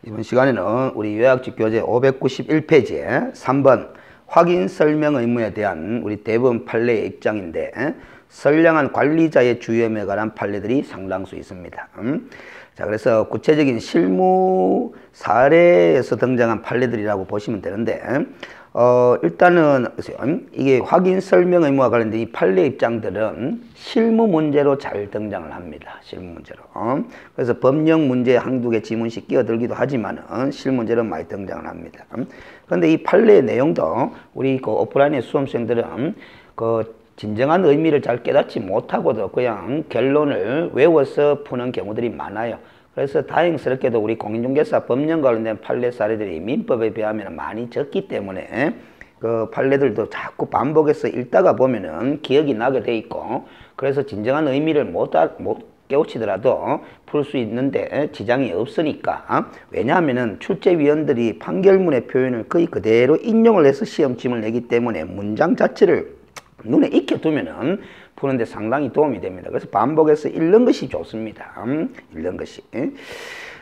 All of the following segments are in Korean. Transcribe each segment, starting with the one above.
이번 시간에는 우리 요약집 교재 591페이지에 3번 확인 설명 의무에 대한 우리 대법원 판례의 입장인데, 선량한 관리자의 주의점에 관한 판례들이 상당수 있습니다. 자, 그래서 구체적인 실무 사례에서 등장한 판례들이라고 보시면 되는데, 일단은 이게 확인 설명 의무와 관련된 이 판례 입장들은 실무 문제로 잘 등장을 합니다. 실무 문제로. 그래서 법령 문제 한두 개 지문씩 끼어들기도 하지만은 실무 문제로 많이 등장을 합니다. 그런데 이 판례의 내용도 우리 그 오프라인의 수험생들은 그 진정한 의미를 잘 깨닫지 못하고도 그냥 결론을 외워서 푸는 경우들이 많아요. 그래서 다행스럽게도 우리 공인중개사 법령과 관련된 판례 사례들이 민법에 비하면 많이 적기 때문에 그 판례들도 자꾸 반복해서 읽다가 보면은 기억이 나게 돼 있고, 그래서 진정한 의미를 못 깨우치더라도 풀 수 있는데 지장이 없으니까. 왜냐하면은 출제위원들이 판결문의 표현을 거의 그대로 인용을 해서 시험침을 내기 때문에 문장 자체를 눈에 익혀두면은 푸는데 상당히 도움이 됩니다. 그래서 반복해서 읽는 것이 좋습니다. 읽는 것이.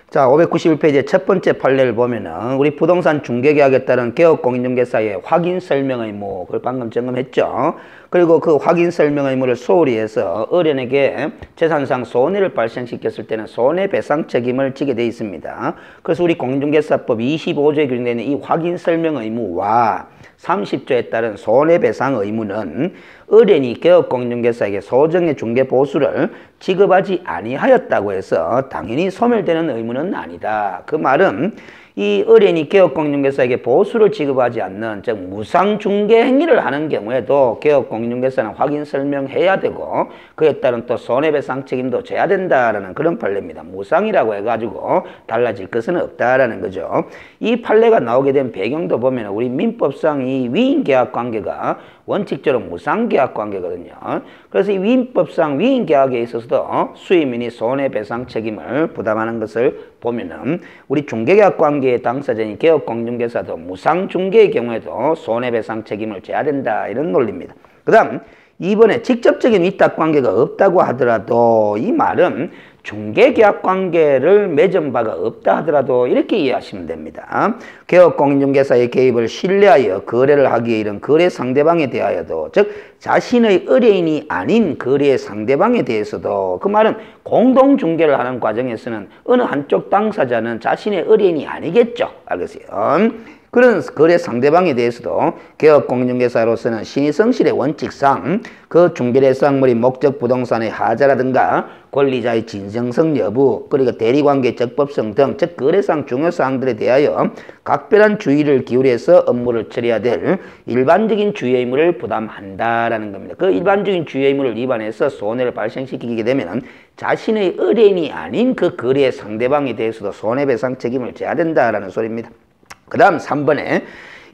자, 591페이지의 첫 번째 판례를 보면은 우리 부동산 중개계약에 따른 개업공인중개사의 확인 설명 의무, 그걸 방금 점검했죠. 그리고 그 확인 설명 의무를 소홀히 해서 어른에게 재산상 손해를 발생시켰을 때는 손해배상 책임을 지게 되어 있습니다. 그래서 우리 공인중개사법 25조에 규정되어 있는 이 확인 설명 의무와 30조에 따른 손해배상 의무는 의뢰인이 개업공인중개사에게 소정의 중개보수를 지급하지 아니하였다고 해서 당연히 소멸되는 의무는 아니다. 그 말은 이 의뢰인이 개업공인중개사에게 보수를 지급하지 않는, 즉 무상중개 행위를 하는 경우에도 개업공인중개사는 확인 설명해야 되고 그에 따른 또 손해배상 책임도 져야 된다라는 그런 판례입니다. 무상이라고 해가지고 달라질 것은 없다라는 거죠. 이 판례가 나오게 된 배경도 보면 우리 민법상 이 위임계약관계가 원칙적으로 무상계약관계거든요. 그래서 이 민법상 위임계약에 있어서도 수임인이 손해배상 책임을 부담하는 것을 보면은 우리 중개계약관계의 당사자인 개업공인중개사도 무상중개의 경우에도 손해배상 책임을 져야 된다, 이런 논리입니다. 그 다음 이번에 직접적인 위탁관계가 없다고 하더라도, 이 말은 중개계약관계를 맺은 바가 없다 하더라도 이렇게 이해하시면 됩니다. 개업공인중개사의 개입을 신뢰하여 거래를 하기에 이른 거래 상대방에 대하여도, 즉 자신의 의뢰인이 아닌 거래 상대방에 대해서도, 그 말은 공동중개를 하는 과정에서는 어느 한쪽 당사자는 자신의 의뢰인이 아니겠죠. 알겠어요? 그런 거래 상대방에 대해서도 개업공인중개사로서는 신의성실의 원칙상 그 중개대상물이 목적 부동산의 하자라든가 권리자의 진정성 여부, 그리고 대리관계 적법성 등, 즉 거래상 중요사항들에 대하여 각별한 주의를 기울여서 업무를 처리해야 될 일반적인 주의 의무를 부담한다라는 겁니다. 그 일반적인 주의 의무를 위반해서 손해를 발생시키게 되면 자신의 의뢰인이 아닌 그 거래 상대방에 대해서도 손해배상 책임을 져야 된다라는 소리입니다. 그 다음 3번에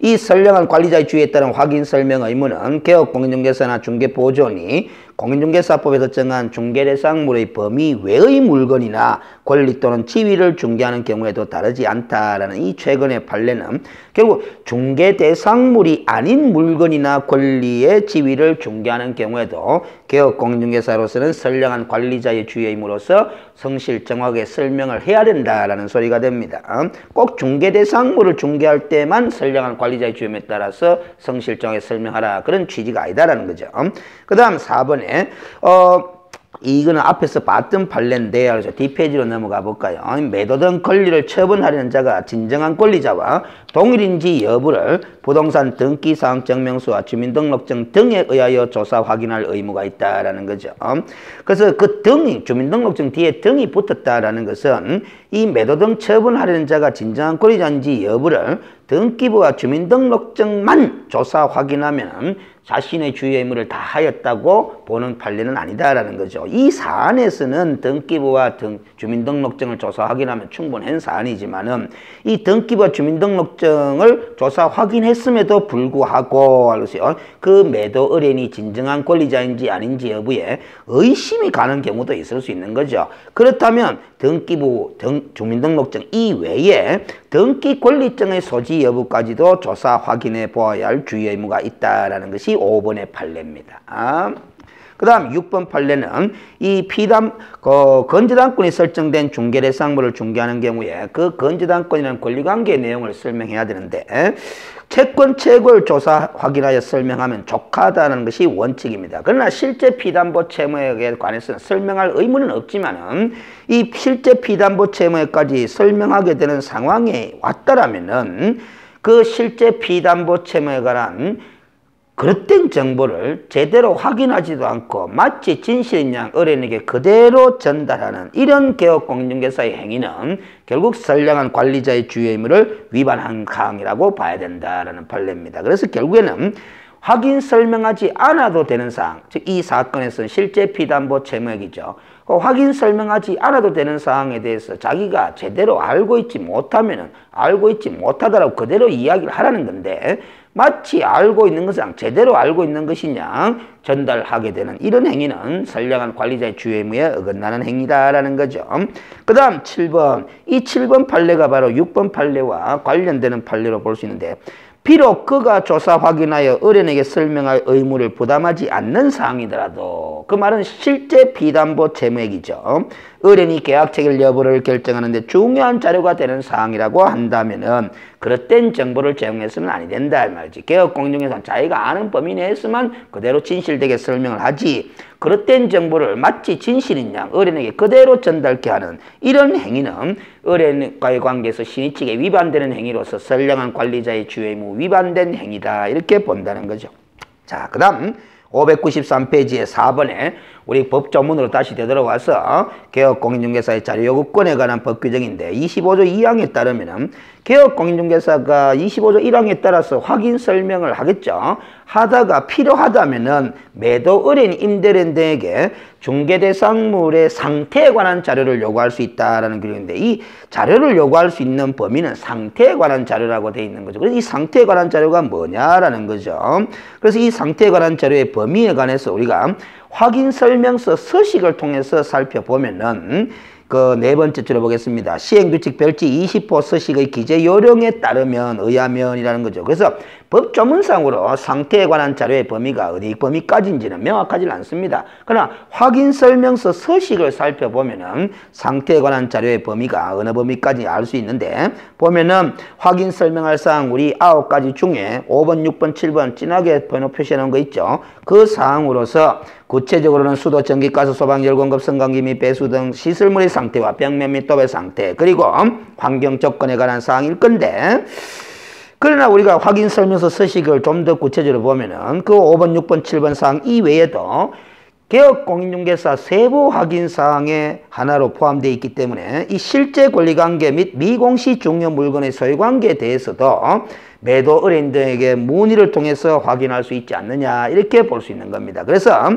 이 선량한 관리자의 주의에 따른 확인 설명 의무는 개업공인중개사나 중개보조원이 공인중개사법에서 정한 중개대상물의 범위 외의 물건이나 권리 또는 지위를 중개하는 경우에도 다르지 않다라는 이 최근의 판례는 결국 중개대상물이 아닌 물건이나 권리의 지위를 중개하는 경우에도 개업공인중개사로서는 선량한 관리자의 주의 의무로서 성실 정확하게 설명을 해야 된다라는 소리가 됩니다. 꼭 중개대상물을 중개할 때만 선량한 관리자의 주의 의무에 따라서 성실 정확하게 설명하라, 그런 취지가 아니다라는 거죠. 그 다음 4번에 이거는 앞에서 봤던 판례인데, 그래서 뒷페이지로 넘어가 볼까요? 매도 등 권리를 처분하려는 자가 진정한 권리자와 동일인지 여부를 부동산 등기사항 증명서와 주민등록증 등에 의하여 조사 확인할 의무가 있다라는 거죠. 그래서 그 등이, 주민등록증 뒤에 등이 붙었다라는 것은 이 매도 등 처분하려는 자가 진정한 권리자인지 여부를 등기부와 주민등록증만 조사 확인하면 자신의 주의 의무를 다 하였다고 보는 판례는 아니다라는 거죠. 이 사안에서는 등기부와 주민등록증을 조사 확인하면 충분한 사안이지만은 이 등기부와 주민등록증을 조사 확인했음에도 불구하고 알겠어요? 그 매도 의뢰인이 진정한 권리자인지 아닌지 여부에 의심이 가는 경우도 있을 수 있는 거죠. 그렇다면 등기부, 주민등록증 이외에 등기 권리증의 소지 여부까지도 조사 확인해 보아야 할 주의 의무가 있다라는 것이 5번의 판례입니다. 그 다음 6번 판례는 이 건재당권이 설정된 중개대상물을 중개하는 경우에 그 건재당권이라는 권리관계의 내용을 설명해야 되는데 채권 채굴 조사 확인하여 설명하면 족하다는 것이 원칙입니다. 그러나 실제 피담보 채무액에 관해서는 설명할 의무는 없지만은 이 실제 피담보 채무액까지 설명하게 되는 상황에 왔다라면은 그 실제 피담보 채무에 관한 그릇된 정보를 제대로 확인하지도 않고 마치 진실인 양 의뢰인에게 그대로 전달하는 이런 개업공인중개사의 행위는 결국 선량한 관리자의 주요 의무를 위반한 사항이라고 봐야 된다라는 판례입니다. 그래서 결국에는 확인 설명하지 않아도 되는 사항, 즉 이 사건에서는 실제 피담보 채무액이죠. 확인 설명하지 않아도 되는 사항에 대해서 자기가 제대로 알고 있지 못하면은 알고 있지 못하다라고 그대로 이야기를 하라는 건데 마치 알고 있는 것은 제대로 알고 있는 것이냐 전달하게 되는 이런 행위는 선량한 관리자의 주요 의무에 어긋나는 행위다라는 거죠. 그 다음 7번. 이 7번 판례가 바로 6번 판례와 관련되는 판례로 볼 수 있는데 비록 그가 조사 확인하여 의뢰인에게 설명할 의무를 부담하지 않는 사항이더라도 그 말은 실제 피담보 채무액이죠. 의뢰인이 계약 체결 여부를 결정하는 데 중요한 자료가 되는 사항이라고 한다면은 그릇된 정보를 제공해서는 아니 된다 이 말이지. 개업공인중개사는 자기가 아는 범위 내에서만 그대로 진실되게 설명을 하지 그릇된 정보를 마치 진실인 양 의뢰인에게 그대로 전달케 하는 이런 행위는 의뢰인과의 관계에서 신의 측에 위반되는 행위로서 선량한 관리자의 주요 의무 위반된 행위다 이렇게 본다는 거죠. 자, 그 다음 593페이지의 4번에 우리 법조문으로 다시 되돌아와서 개업공인중개사의 자료요구권에 관한 법규정인데 25조 2항에 따르면 개업공인중개사가 25조 1항에 따라서 확인 설명을 하겠죠. 하다가 필요하다면은 매도 의뢰인 임대인 등에게 중개대상물의 상태에 관한 자료를 요구할 수 있다라는 규정인데 이 자료를 요구할 수 있는 범위는 상태에 관한 자료라고 되어 있는 거죠. 그래서 이 상태에 관한 자료가 뭐냐라는 거죠. 그래서 이 상태에 관한 자료의 범위에 관해서 우리가 확인 설명서 서식을 통해서 살펴보면은 그 네 번째 들어보겠습니다. 시행규칙 별지 20호 서식의 기재 요령에 따르면 의하면이라는 거죠. 그래서 법조문상으로 상태에 관한 자료의 범위가 어디 범위까지인지는 명확하지 않습니다. 그러나 확인 설명서 서식을 살펴보면은 상태에 관한 자료의 범위가 어느 범위까지 알 수 있는데 보면은 확인 설명할 사항 우리 9가지 중에 5번, 6번, 7번 진하게 번호 표시해 놓은 거 있죠. 그 사항으로서 구체적으로는 수도, 전기, 가스, 소방, 열 공급, 선광기 및 배수 등 시설물의 상태와 벽면 및 도배 상태 그리고 환경 조건에 관한 사항일 건데 그러나 우리가 확인 설명서 서식을 좀 더 구체적으로 보면은 그 5번, 6번, 7번 사항 이외에도 개업공인중개사 세부 확인 사항의 하나로 포함되어 있기 때문에 이 실제 권리관계 및 미공시 중요 물건의 소유관계에 대해서도 매도 의뢰인 등에게 문의를 통해서 확인할 수 있지 않느냐 이렇게 볼 수 있는 겁니다. 그래서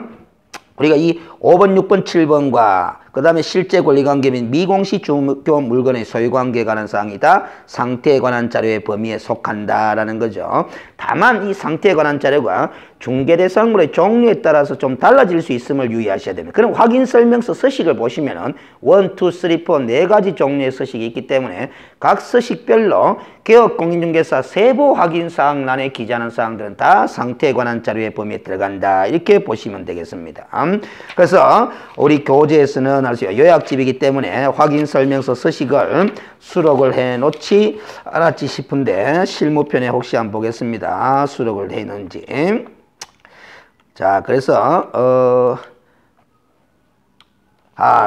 우리가 이 5번, 6번, 7번과 그 다음에 실제 권리관계 및 미공시 중요 물건의 소유관계에 관한 사항이다. 상태에 관한 자료의 범위에 속한다라는 거죠. 다만 이 상태에 관한 자료가 중개대상물의 종류에 따라서 좀 달라질 수 있음을 유의하셔야 됩니다. 그럼 확인 설명서 서식을 보시면은 1, 2, 3, 4 네 가지 종류의 서식이 있기 때문에 각 서식별로 개업공인중개사 세부 확인 사항란에 기재하는 사항들은 다 상태에 관한 자료의 범위에 들어간다. 이렇게 보시면 되겠습니다. 그래서 우리 교재에서는 요약집이기 때문에 확인 설명서 서식을 수록을 해 놓지 않았지 싶은데 실무편에 혹시 한번 보겠습니다. 수록을 해 있는지. 자, 그래서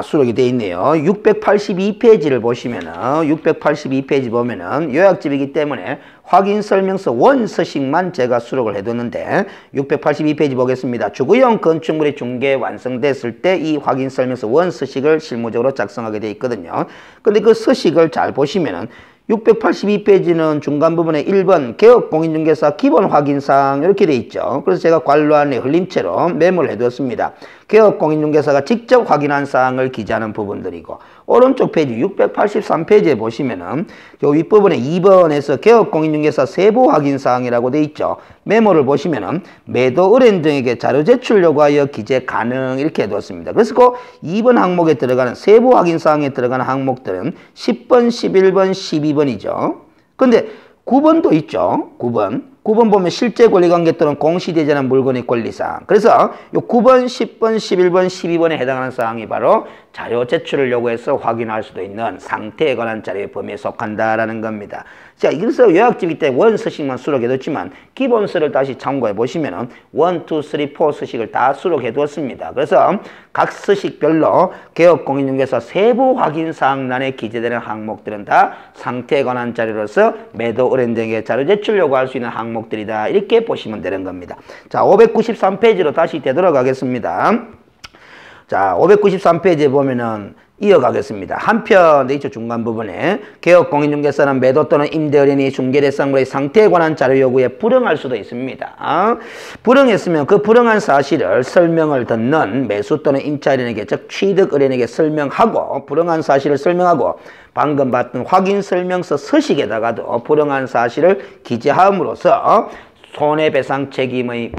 수록이 되어 있네요. 682페이지를 보시면은 682페이지 보면은 요약집이기 때문에 확인 설명서 원서식만 제가 수록을 해뒀는데 682페이지 보겠습니다. 주거용 건축물의 중개 완성됐을 때 이 확인 설명서 원서식을 실무적으로 작성하게 되어 있거든요. 근데 그 서식을 잘 보시면은 682페이지는 중간 부분에 1번 개업공인중개사 기본 확인사항 이렇게 돼 있죠. 그래서 제가 관로안에 흘림체로 메모를 해두었습니다. 개업공인중개사가 직접 확인한 사항을 기재하는 부분들이고 오른쪽 페이지 683페이지에 보시면은 요 윗부분에 2번에서 개업공인중개사 세부 확인사항이라고 돼 있죠. 메모를 보시면은 매도 의뢰인 등에게 자료 제출 요구하여 기재 가능 이렇게 해두었습니다. 그래서 그 2번 항목에 들어가는 세부 확인사항에 들어가는 항목들은 10번, 11번, 12번이죠. 근데 9번도 있죠. 9번 9번 보면 실제 권리관계 또는 공시되지 않은 물건의 권리사항. 그래서 요 9번, 10번, 11번, 12번에 해당하는 사항이 바로 자료 제출을 요구해서 확인할 수도 있는 상태에 관한 자료의 범위에 속한다라는 겁니다. 자, 그래서 요약집이 때 원 서식만 수록해뒀지만 기본서를 다시 참고해 보시면은 1, 2, 3, 4 서식을 다 수록해두었습니다. 그래서 각 서식별로 개업공인중개사 세부 확인 사항란에 기재되는 항목들은 다 상태에 관한 자료로서 매도 의뢰인 등에게 자료 제출 요구할 수 있는 항목들이다. 이렇게 보시면 되는 겁니다. 자, 593페이지로 다시 되돌아가겠습니다. 자, 593페이지에 보면은 이어가겠습니다. 한편 이쪽 중간 부분에 개업공인중개사는 매도 또는 임대 의뢰인이 중개대상물의 상태에 관한 자료 요구에 불응할 수도 있습니다. 불응했으면 그 불응한 사실을 설명을 듣는 매수 또는 임차 의뢰인에게, 즉 취득 의뢰인에게 설명하고, 불응한 사실을 설명하고 방금 봤던 확인 설명서 서식에다가도 불응한 사실을 기재함으로써 손해배상 책임의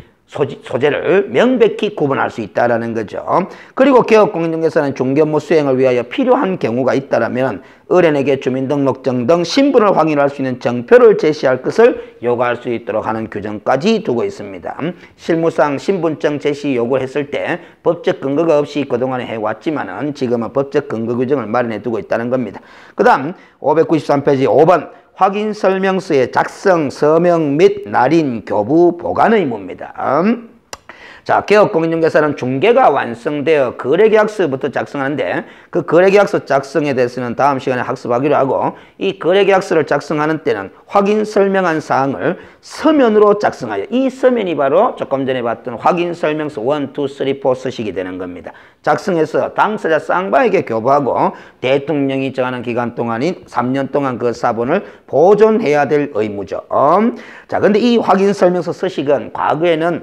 소재를 명백히 구분할 수 있다는 거죠. 그리고 개업공인중개사는 중개업무 수행을 위하여 필요한 경우가 있다면 의뢰인에게 주민등록증 등 신분을 확인할 수 있는 정표를 제시할 것을 요구할 수 있도록 하는 규정까지 두고 있습니다. 실무상 신분증 제시 요구를 했을 때 법적 근거가 없이 그동안에 해왔지만은 지금은 법적 근거 규정을 마련해 두고 있다는 겁니다. 그 다음 593페이지 5번 확인 설명서의 작성, 서명 및 날인, 교부, 보관 의무입니다. 자, 개업공인중개사는 중개가 완성되어 거래계약서부터 작성하는데 그 거래계약서 작성에 대해서는 다음 시간에 학습하기로 하고, 이 거래계약서를 작성하는 때는 확인 설명한 사항을 서면으로 작성하여, 이 서면이 바로 조금 전에 봤던 확인 설명서 1, 2, 3, 4 서식이 되는 겁니다. 작성해서 당사자 쌍방에게 교부하고 대통령이 정하는 기간 동안인 3년 동안 그 사본을 보존해야 될 의무죠. 자, 근데 이 확인 설명서 서식은 과거에는 1,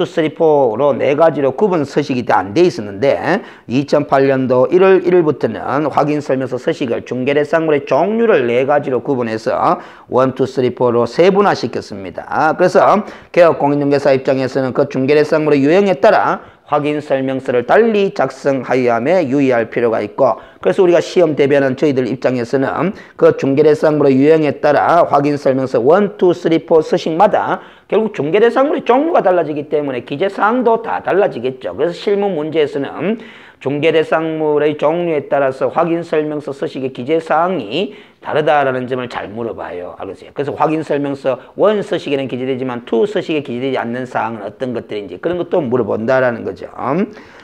2, 3, 4로 네 가지로 구분 서식이 안 돼 있었는데 2008년도 1월 1일부터는 확인 설명서 서식을 중개대상물의 종류를 네 가지로 구분해서 1, 2, 3, 4로 세분화시켰습니다. 그래서 개업공인중개사 입장에서는 그 중개대상물의 유형에 따라 확인 설명서를 달리 작성하여야 함에 유의할 필요가 있고, 그래서 우리가 시험 대비하는 저희들 입장에서는 그 중개대상물의 유형에 따라 확인 설명서 1, 2, 3, 4 서식마다 결국 중개대상물의 종류가 달라지기 때문에 기재사항도 다 달라지겠죠. 그래서 실무 문제에서는 중개대상물의 종류에 따라서 확인 설명서 서식의 기재사항이 다르다라는 점을 잘 물어봐요. 알겠어요? 그래서 확인 설명서 1 서식에는 기재되지만 2 서식에 기재되지 않는 사항은 어떤 것들인지 그런 것도 물어본다라는 거죠.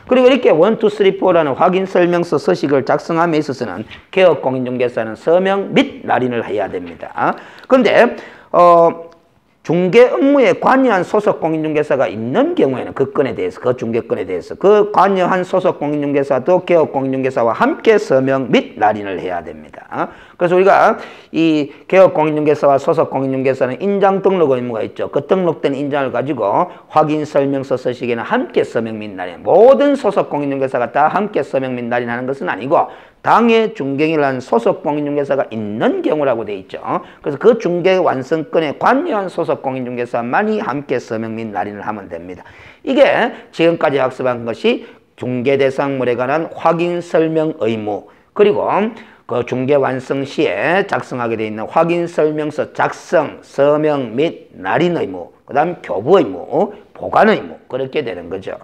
그리고 이렇게 1, 2, 3, 4라는 확인 설명서 서식을 작성함에 있어서는 개업공인중개사는 서명 및 날인을 해야 됩니다. 그런데 중개 업무에 관여한 소속 공인중개사가 있는 경우에는 그 건에 대해서, 그 중개건에 대해서 그 관여한 소속 공인중개사도 개업 공인중개사와 함께 서명 및 날인을 해야 됩니다. 그래서 우리가 이 개업 공인중개사와 소속 공인중개사는 인장 등록 의무가 있죠. 그 등록된 인장을 가지고 확인 설명서 서식에는 함께 서명 및 날인, 모든 소속 공인중개사가 다 함께 서명 및 날인하는 것은 아니고 당해 중개인이라는 소속 공인중개사가 있는 경우라고 되어 있죠. 그래서 그 중개 완성권에 관여한 소속 공인중개사만이 함께 서명 및 날인을 하면 됩니다. 이게 지금까지 학습한 것이 중개대상물에 관한 확인 설명 의무, 그리고 그 중개 완성 시에 작성하게 되어 있는 확인 설명서 작성, 서명 및 날인 의무, 그 다음 교부 의무, 보관 의무, 그렇게 되는 거죠.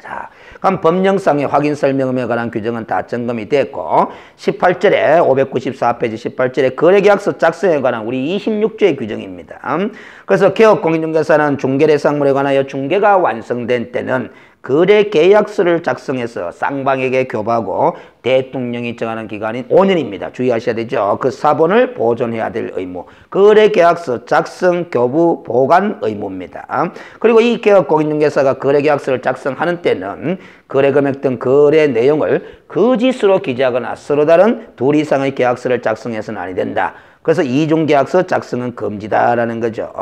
자, 그럼 법령상의 확인 설명에 관한 규정은 다 점검이 됐고, 18절에 594페이지 18절에 거래계약서 작성에 관한 우리 26조의 규정입니다. 그래서 개업공인중개사는 중개대상물에 관하여 중개가 완성된 때는 거래계약서를 작성해서 쌍방에게 교부하고 대통령이 정하는 기간인 5년입니다. 주의하셔야 되죠. 그 사본을 보존해야 될 의무. 거래계약서 작성, 교부, 보관 의무입니다. 그리고 이 개업공인중개사가 거래계약서를 작성하는 때는 거래금액 등 거래 내용을 거짓으로 기재하거나 서로 다른 둘 이상의 계약서를 작성해서는 아니 된다. 그래서 이중계약서 작성은 금지다라는 거죠.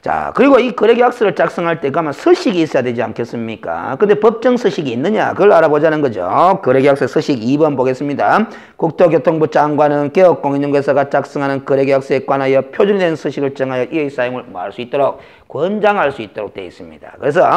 자, 그리고 이 거래계약서를 작성할 때 가면 서식이 있어야 되지 않겠습니까? 근데 법정 서식이 있느냐? 그걸 알아보자는 거죠. 거래계약서 서식 2번 보겠습니다. 국토교통부 장관은 개업공인중개사가 작성하는 거래계약서에 관하여 표준된 서식을 정하여 이의 사용을 뭐 할 수 있도록 권장할 수 있도록 되어 있습니다. 그래서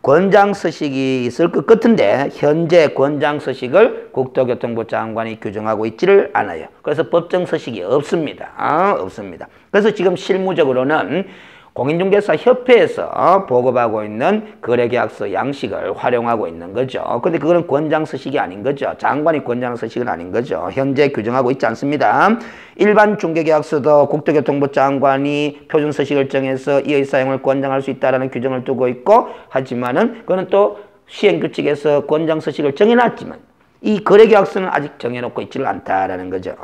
권장 서식이 있을 것 같은데 현재 권장 서식을 국토교통부 장관이 규정하고 있지를 않아요. 그래서 법정 서식이 없습니다. 없습니다. 그래서 지금 실무적으로는 공인중개사 협회에서 보급하고 있는 거래계약서 양식을 활용하고 있는 거죠. 근데 그거는 권장서식이 아닌 거죠. 장관이 권장서식은 아닌 거죠. 현재 규정하고 있지 않습니다. 일반 중개계약서도 국토교통부 장관이 표준서식을 정해서 이의 사용을 권장할 수 있다는 규정을 두고 있고 하지만은 그거는 또 시행규칙에서 권장서식을 정해놨지만 이 거래계약서는 아직 정해놓고 있지를 않다라는 거죠.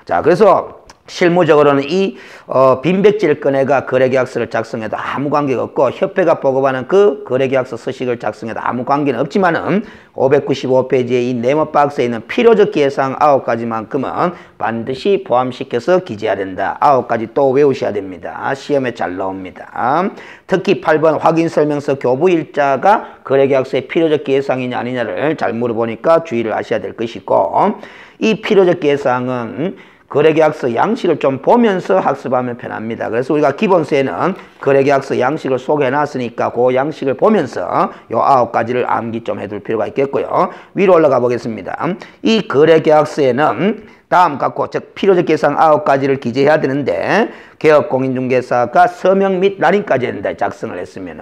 자, 그래서 실무적으로는 이 빈백지를 꺼내가 거래계약서를 작성해도 아무 관계가 없고 협회가 보급하는 그 거래계약서 서식을 작성해도 아무 관계는 없지만은 595페이지의 이 네모 박스에 있는 필요적 기회사항 9가지만큼은 반드시 포함시켜서 기재해야 된다. 9가지 또 외우셔야 됩니다. 시험에 잘 나옵니다. 특히 8번 확인설명서 교부일자가 거래계약서의 필요적 기회사항이냐 아니냐를 잘 물어보니까 주의를 하셔야 될 것이고 이 필요적 기회사항은 거래계약서 양식을 좀 보면서 학습하면 편합니다. 그래서 우리가 기본서에는 거래계약서 양식을 소개해놨으니까 그 양식을 보면서 요 9가지를 암기 좀 해둘 필요가 있겠고요. 위로 올라가 보겠습니다. 이 거래계약서에는 다음 갖고 즉 필요적 계상 9가지를 기재해야 되는데 개업공인중개사가 서명 및 날인까지 된다. 작성을 했으면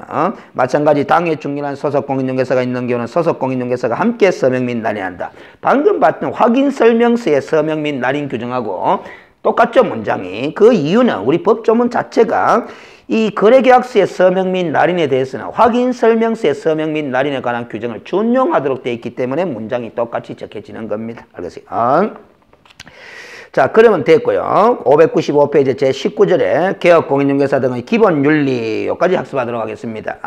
마찬가지 당해 중개한 소속공인중개사가 있는 경우는 소속공인중개사가 함께 서명 및 날인한다. 방금 봤던 확인설명서의 서명 및 날인 규정하고 똑같죠. 문장이. 그 이유는 우리 법조문 자체가 이 거래계약서의 서명 및 날인에 대해서는 확인설명서의 서명 및 날인에 관한 규정을 준용하도록 되어 있기 때문에 문장이 똑같이 적혀지는 겁니다. 알겠어요? 자, 그러면 됐고요. 595페이지 제19절에 개업공인중개사 등의 기본 윤리 여기까지 학습하도록 하겠습니다.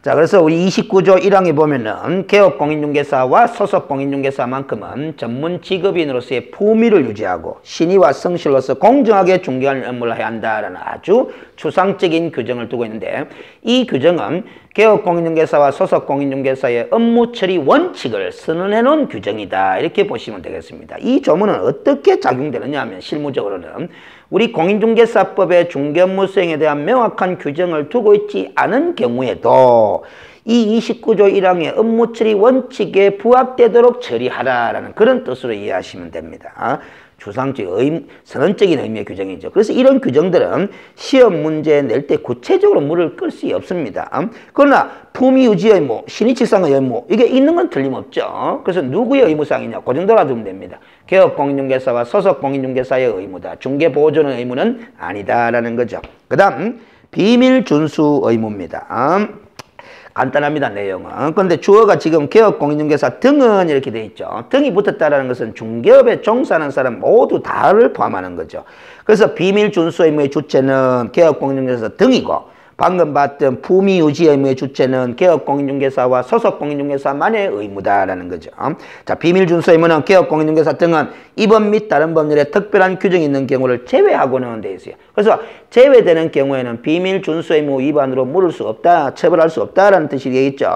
자, 그래서 우리 29조 1항에 보면은 개업공인중개사와 소속공인중개사만큼은 전문 직업인으로서의 품위를 유지하고 신의와 성실로서 공정하게 중개하는 업무를 해야 한다라는 아주 추상적인 규정을 두고 있는데 이 규정은 개업공인중개사와 소속공인중개사의 업무 처리 원칙을 선언해 놓은 규정이다. 이렇게 보시면 되겠습니다. 이 조문은 어떻게 작용되느냐 하면 실무적으로는 우리 공인중개사법의 중개업무 수행에 대한 명확한 규정을 두고 있지 않은 경우에도 이 29조 1항의 업무 처리 원칙에 부합되도록 처리하라라는 그런 뜻으로 이해하시면 됩니다. 추상적, 선언적인 의미의 규정이죠. 그래서 이런 규정들은 시험 문제 낼 때 구체적으로 물을 끌 수 없습니다. 그러나 품위 유지 의무, 신의칙상의 의무 이게 있는 건 틀림없죠. 그래서 누구의 의무사항이냐 그 정도라 두면 됩니다. 개업공인중개사와 소속공인중개사의 의무다. 중개보조는 의무는 아니다라는 거죠. 그 다음 비밀준수 의무입니다. 간단합니다. 내용은. 그런데 주어가 지금 개업공인중개사 등은 이렇게 돼 있죠. 등이 붙었다는 것은 중개업에 종사하는 사람 모두 다를 포함하는 거죠. 그래서 비밀준수 의무의 주체는 개업공인중개사 등이고 방금 봤던 품위유지 의무의 주체는 개업공인중개사와 소속공인중개사만의 의무다라는 거죠. 자, 비밀준수 의무는 개업공인중개사 등은 이번 및 다른 법률에 특별한 규정이 있는 경우를 제외하고는 되어 있어요. 그래서 제외되는 경우에는 비밀준수 의무 위반으로 물을 수 없다, 처벌할 수 없다라는 뜻이 되겠죠.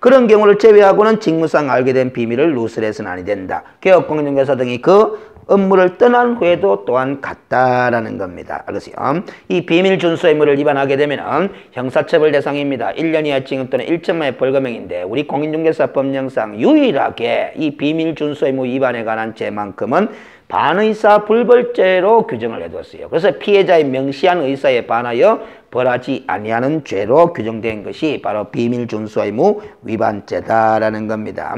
그런 경우를 제외하고는 직무상 알게 된 비밀을 누설해서는 아니 된다. 개업공인중개사 등이 그 업무를 떠난 후에도 또한 같다라는 겁니다. 알겠어요? 이 비밀준수 의무를 위반하게 되면 형사처벌 대상입니다. 1년 이하 징역 또는 1천만의 벌금형인데 우리 공인중개사 법령상 유일하게 이 비밀준수 의무 위반에 관한 죄만큼은 반의사 불벌죄로 규정을 해뒀어요. 그래서 피해자의 명시한 의사에 반하여 벌하지 아니하는 죄로 규정된 것이 바로 비밀준수 의무 위반죄다라는 겁니다.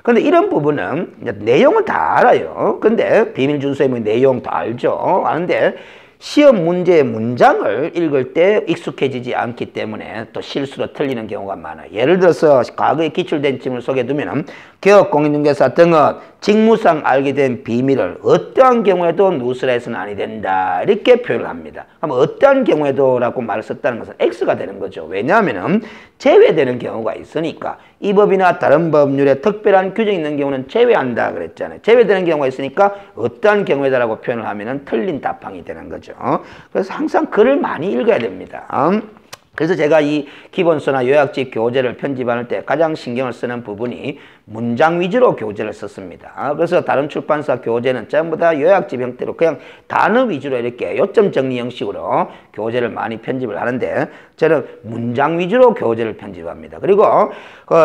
근데 이런 부분은 내용은 다 알아요. 근데 비밀준수 의무 내용 다 알죠. 아는데 시험 문제의 문장을 읽을 때 익숙해지지 않기 때문에 또 실수로 틀리는 경우가 많아요. 예를 들어서 과거에 기출된 질문을 소개해두면 개업공인중개사 등은 직무상 알게 된 비밀을 어떠한 경우에도 누설해서는 아니 된다. 이렇게 표현을 합니다. 그럼 어떠한 경우에도 라고 말을 썼다는 것은 X가 되는 거죠. 왜냐하면 제외되는 경우가 있으니까 이 법이나 다른 법률에 특별한 규정이 있는 경우는 제외한다 그랬잖아요. 제외되는 경우가 있으니까 어떠한 경우에다라고 표현을 하면 틀린 답항이 되는 거죠. 거죠. 그래서 항상 글을 많이 읽어야 됩니다. 그래서 제가 이 기본서나 요약집 교재를 편집할 때 가장 신경을 쓰는 부분이 문장 위주로 교재를 썼습니다. 그래서 다른 출판사 교재는 전부 다 요약집 형태로 그냥 단어 위주로 이렇게 요점 정리 형식으로 교재를 많이 편집을 하는데 저는 문장 위주로 교재를 편집합니다. 그리고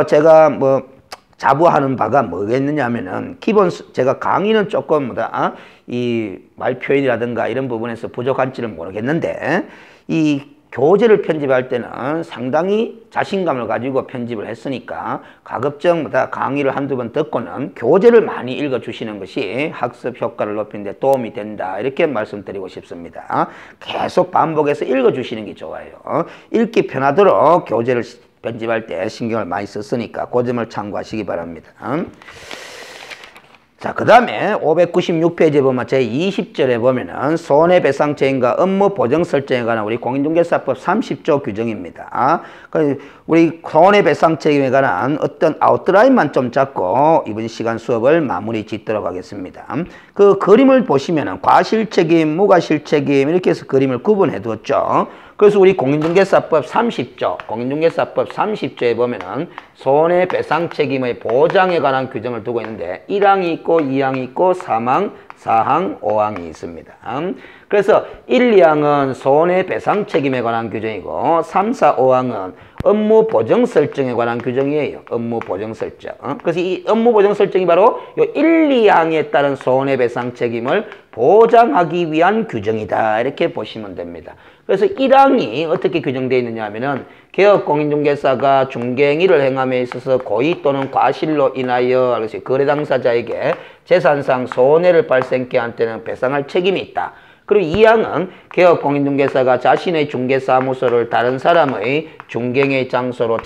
제가 뭐 자부하는 바가 뭐겠느냐 하면은 제가 강의는 조금 이 말 표현이라든가 이런 부분에서 부족한지는 모르겠는데 이 교재를 편집할 때는 상당히 자신감을 가지고 편집을 했으니까 가급적 강의를 한두 번 듣고는 교재를 많이 읽어주시는 것이 학습 효과를 높이는 데 도움이 된다. 이렇게 말씀드리고 싶습니다. 계속 반복해서 읽어주시는 게 좋아요. 읽기 편하도록 교재를 편집할 때 신경을 많이 썼으니까 그 점을 참고하시기 바랍니다. 자, 그 다음에 596페이지에 보면 제20절에 보면은 손해배상책임과 업무 보정 설정에 관한 우리 공인중개사법 30조 규정입니다. 우리 손해배상책임에 관한 어떤 아웃라인만 좀 잡고 이번 시간 수업을 마무리 짓도록 하겠습니다. 그 그림을 보시면은 과실책임, 무과실책임 이렇게 해서 그림을 구분해 두었죠. 그래서 우리 공인중개사법 30조에 보면은 손해배상 책임의 보장에 관한 규정을 두고 있는데 1항이 있고 2항이 있고 3항, 4항, 5항이 있습니다. 그래서 1, 2항은 손해배상 책임에 관한 규정이고 3, 4, 5항은 업무 보정 설정에 관한 규정이에요. 업무 보정 설정. 그래서 이 업무 보정 설정이 바로 요 1, 2항에 따른 손해배상 책임을 보장하기 위한 규정이다. 이렇게 보시면 됩니다. 그래서 1항이 어떻게 규정되어 있느냐 하면은 개업공인중개사가 중개행위를 행함에 있어서 고의 또는 과실로 인하여 거래 당사자에게 재산상 손해를 발생케 한 때는 배상할 책임이 있다. 그리고 2항은 개업공인중개사가 자신의 중개사무소를 다른 사람의 중개행위 장소로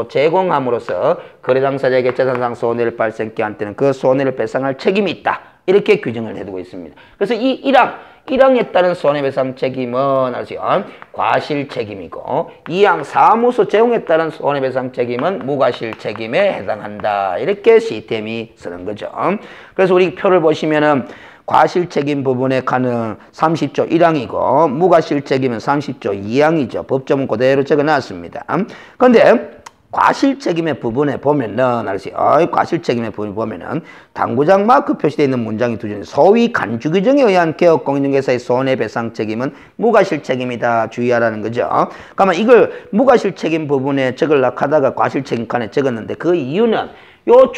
제공함으로써 거래 당사자에게 재산상 손해를 발생케 한 때는 그 손해를 배상할 책임이 있다. 이렇게 규정을 해두고 있습니다. 그래서 이 1항에 따른 손해배상 책임은 과실 책임이고 2항 사무소 제공에 따른 손해배상 책임은 무과실 책임에 해당한다. 이렇게 시스템이 쓰는 거죠. 그래서 우리 표를 보시면은 과실 책임 부분에 관한 30조 1항이고 무과실 책임은 30조 2항이죠. 법조문 그대로 적어놨습니다. 그런데 과실책임의 부분에 보면은 과실책임의 부분에 보면은 당구장 마크 표시되어 있는 문장이 두 줄. 소위 간주 규정에 의한 개업공인중개사의 손해배상 책임은 무과실책임이다. 주의하라는 거죠. 그러면 이걸 무과실책임 부분에 적으려고 하다가 과실책임 칸에 적었는데 그 이유는 요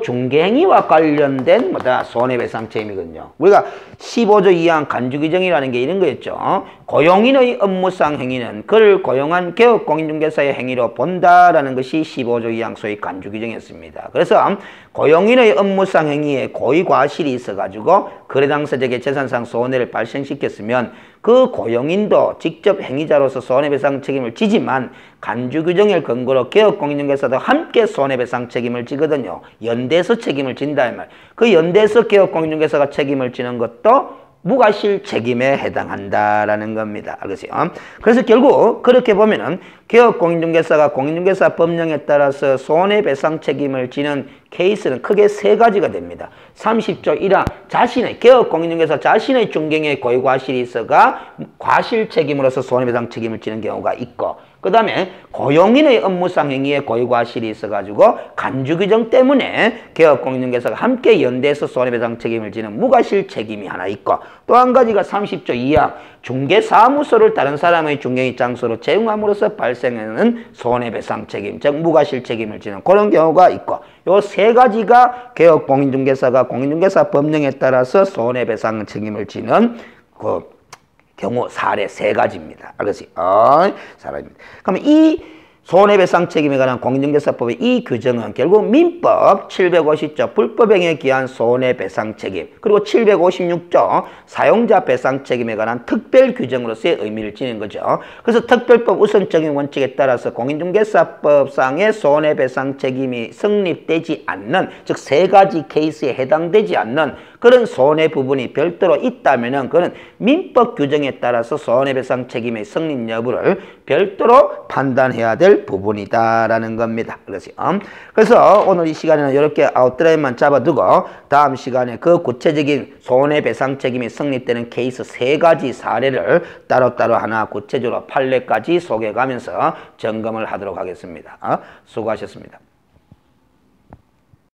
중개행위와 관련된 손해배상 책임이거든요. 우리가 15조 2항 간주규정이라는 게 이런 거였죠. 고용인의 업무상 행위는 그를 고용한 개업공인중개사의 행위로 본다라는 것이 15조 2항 소위 간주규정이었습니다. 그래서 고용인의 업무상 행위에 고의 과실이 있어가지고 거래 당사자에게 재산상 손해를 발생시켰으면 그 고용인도 직접 행위자로서 손해배상 책임을 지지만 간주규정을 근거로 개업공인중개사도 함께 손해배상 책임을 지거든요. 연대해서 책임을 진다 이 말. 그 연대해서 개업공인중개사가 책임을 지는 것도 무과실 책임에 해당한다라는 겁니다. 알겠어요? 그래서 결국 그렇게 보면은 개업공인중개사가 공인중개사 법령에 따라서 손해배상 책임을 지는 케이스는 크게 세 가지가 됩니다. 30조 1항 개업공인중개사 자신의 중개행위에 고의 과실이 있어가 과실 책임으로서 손해배상 책임을 지는 경우가 있고 그 다음에 고용인의 업무상 행위에 고의 과실이 있어가지고 간주규정 때문에 개업공인중개사가 함께 연대해서 손해배상 책임을 지는 무과실 책임이 하나 있고 또 한 가지가 30조 2항 중개사무소를 다른 사람의 중개행위 장소로 제공함으로써 발생하는 손해배상 책임, 즉 무과실 책임을 지는 그런 경우가 있고 요 세 가지가 개업공인중개사가 공인중개사 법령에 따라서 손해배상 책임을 지는 그 경우 사례 세 가지입니다. 알겠어요? 사례입니다. 그러면 이 손해배상 책임에 관한 공인중개사법의 이 규정은 결국 민법 750조 불법행위에 기한 손해배상 책임 그리고 756조 사용자 배상 책임에 관한 특별 규정으로서의 의미를 지닌 거죠. 그래서 특별법 우선적인 원칙에 따라서 공인중개사법상의 손해배상 책임이 성립되지 않는 즉 세 가지 케이스에 해당되지 않는 그런 손해 부분이 별도로 있다면은 그는 민법 규정에 따라서 손해배상 책임의 성립 여부를 별도로 판단해야 될 될 부분이다라는 겁니다. 그래서 오늘 이 시간에는 이렇게 아웃라인만 잡아두고 다음 시간에 그 구체적인 손해배상 책임이 성립되는 케이스 3가지 사례를 따로따로 하나 구체적으로 판례까지 소개해가면서 점검을 하도록 하겠습니다. 수고하셨습니다.